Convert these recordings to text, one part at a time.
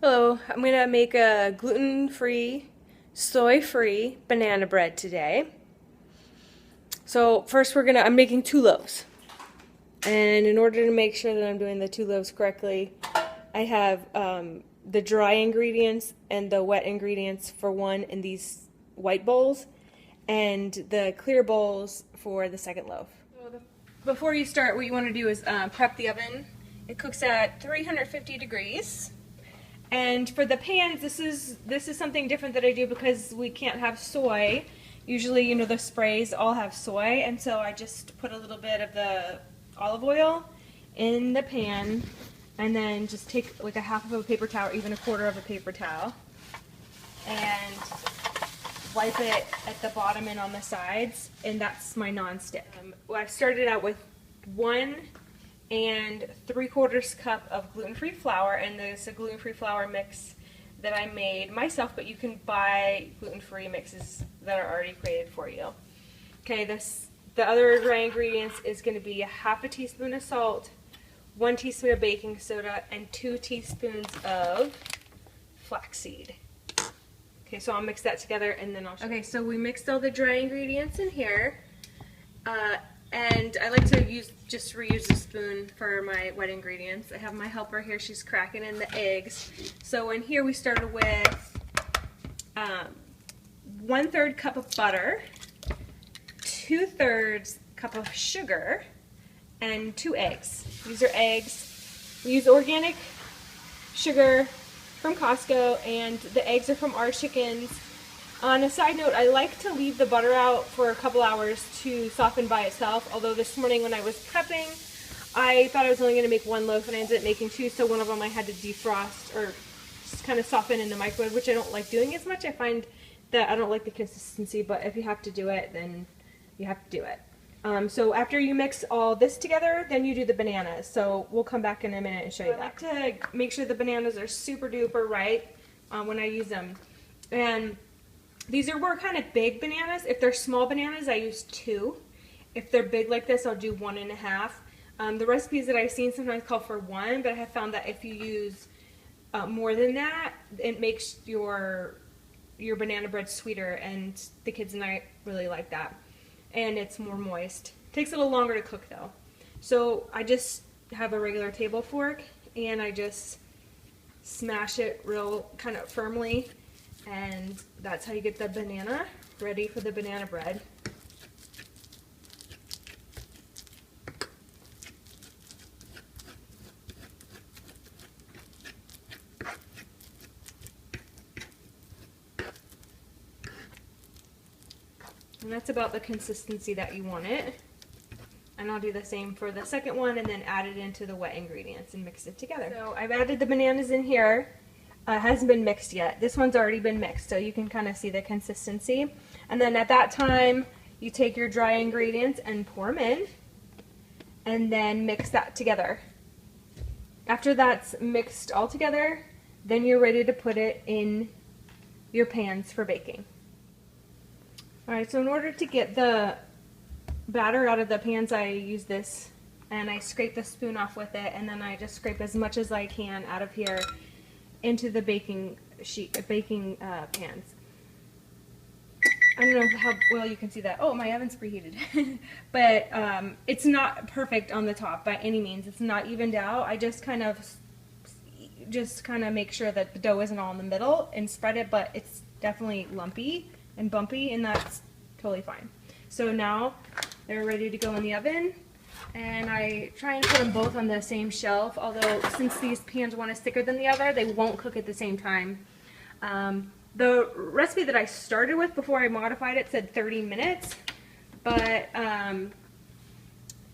Hello, I'm gonna make a gluten-free, soy-free banana bread today. So first I'm making 2 loaves. And in order to make sure that I'm doing the 2 loaves correctly, I have the dry ingredients and the wet ingredients for one in these white bowls, and the clear bowls for the second loaf. Before you start, what you want to do is prep the oven. It cooks at 350 degrees. And for the pans, this is something different that I do because we can't have soy. Usually, you know, the sprays all have soy, and so I just put a little bit of the olive oil in the pan, and then just take like a half of a paper towel, or even a quarter of a paper towel, and wipe it at the bottom and on the sides, and that's my non-stick. I started out with 1 3/4 cup of gluten-free flour, and there's a gluten-free flour mix that I made myself, but you can buy gluten-free mixes that are already created for you. Okay, the other dry ingredients is going to be a half a teaspoon of salt, 1 teaspoon of baking soda, and 2 teaspoons of flaxseed. Okay, so I'll mix that together and then I'll show you. Okay, so we mixed all the dry ingredients in here. And I like to just reuse a spoon for my wet ingredients. I have my helper here, she's cracking in the eggs. So in here we started with 1/3 cup of butter, 2/3 cup of sugar, and 2 eggs. These are eggs. We use organic sugar from Costco, and the eggs are from our chickens. On a side note, I like to leave the butter out for a couple hours to soften by itself, although this morning when I was prepping, I thought I was only going to make 1 loaf and I ended up making 2, so one of them I had to defrost or just kind of soften in the microwave, which I don't like doing as much. I find that I don't like the consistency, but if you have to do it, then you have to do it. So after you mix all this together, then you do the bananas. So we'll come back in a minute and show you that. I like to make sure the bananas are super duper ripe when I use them. And these were kind of big bananas. If they're small bananas, I use 2. If they're big like this, I'll do 1.5. The recipes that I've seen sometimes call for 1, but I have found that if you use more than that, it makes your banana bread sweeter, and the kids and I really like that. And it's more moist. Takes a little longer to cook though. So I just have a regular table fork, and I just smash it real kind of firmly. And that's how you get the banana ready for the banana bread. And that's about the consistency that you want it. And I'll do the same for the second one, and then add it into the wet ingredients and mix it together. So I've added the bananas in here. It hasn't been mixed yet. This one's already been mixed, so you can kind of see the consistency. And then at that time, you take your dry ingredients and pour them in, and then mix that together. After that's mixed all together, then you're ready to put it in your pans for baking. Alright, so in order to get the batter out of the pans, I use this, and I scrape the spoon off with it, and then I just scrape as much as I can out of here into the baking pans. I don't know how well you can see that. Oh, my oven's preheated. But it's not perfect on the top by any means. It's not evened out. I just kind of make sure that the dough isn't all in the middle and spread it, but it's definitely lumpy and bumpy, and that's totally fine. So now they're ready to go in the oven. And I try and put them both on the same shelf, although since these pans one is thicker than the other, they won't cook at the same time. The recipe that I started with before I modified it said 30 minutes, but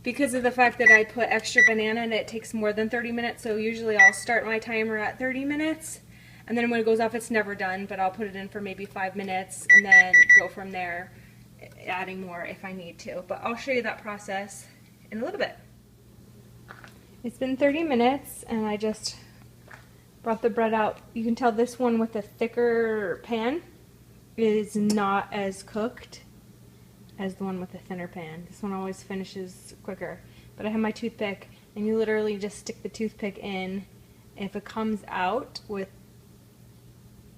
because of the fact that I put extra banana in it, it takes more than 30 minutes, so usually I'll start my timer at 30 minutes, and then when it goes off it's never done, but I'll put it in for maybe 5 minutes, and then go from there, adding more if I need to. But I'll show you that process in a little bit. It's been 30 minutes, and I just brought the bread out. You can tell this one with the thicker pan is not as cooked as the one with the thinner pan. This one always finishes quicker. But I have my toothpick, and you literally just stick the toothpick in. If it comes out with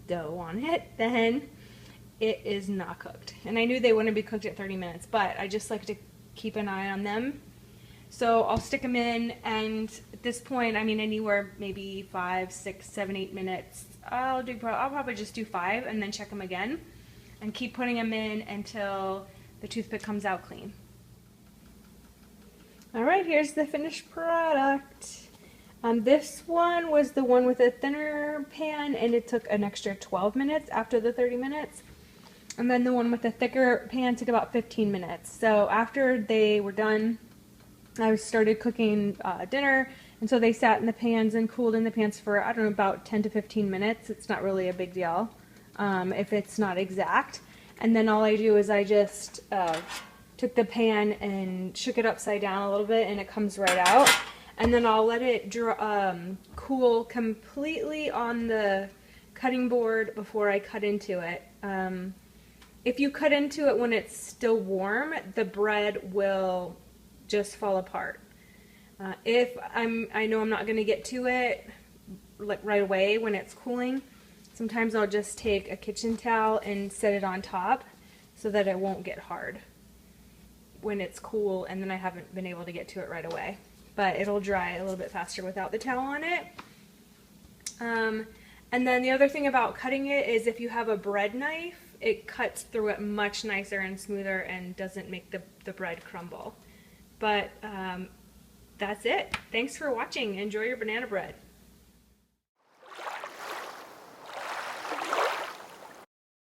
dough on it, then it is not cooked. And I knew they wouldn't be cooked at 30 minutes, but I just like to keep an eye on them. So I'll stick them in, and at this point, I mean, anywhere maybe 5, 6, 7, 8 minutes. I'll probably just do 5 and then check them again and keep putting them in until the toothpick comes out clean. All right, here's the finished product. This one was the one with a thinner pan, and it took an extra 12 minutes after the 30 minutes. And then the one with the thicker pan took about 15 minutes. So after they were done, I started cooking dinner, and so they sat in the pans and cooled in the pans for, I don't know, about 10 to 15 minutes. It's not really a big deal if it's not exact. And then all I do is I just took the pan and shook it upside down a little bit, and it comes right out. And then I'll let it cool completely on the cutting board before I cut into it. If you cut into it when it's still warm, the bread will just fall apart. If I know I'm not going to get to it like right away when it's cooling, sometimes I'll just take a kitchen towel and set it on top so that it won't get hard when it's cool and then I haven't been able to get to it right away. But it'll dry a little bit faster without the towel on it. And then the other thing about cutting it is if you have a bread knife, it cuts through it much nicer and smoother and doesn't make the bread crumble. But that's it. Thanks for watching. Enjoy your banana bread.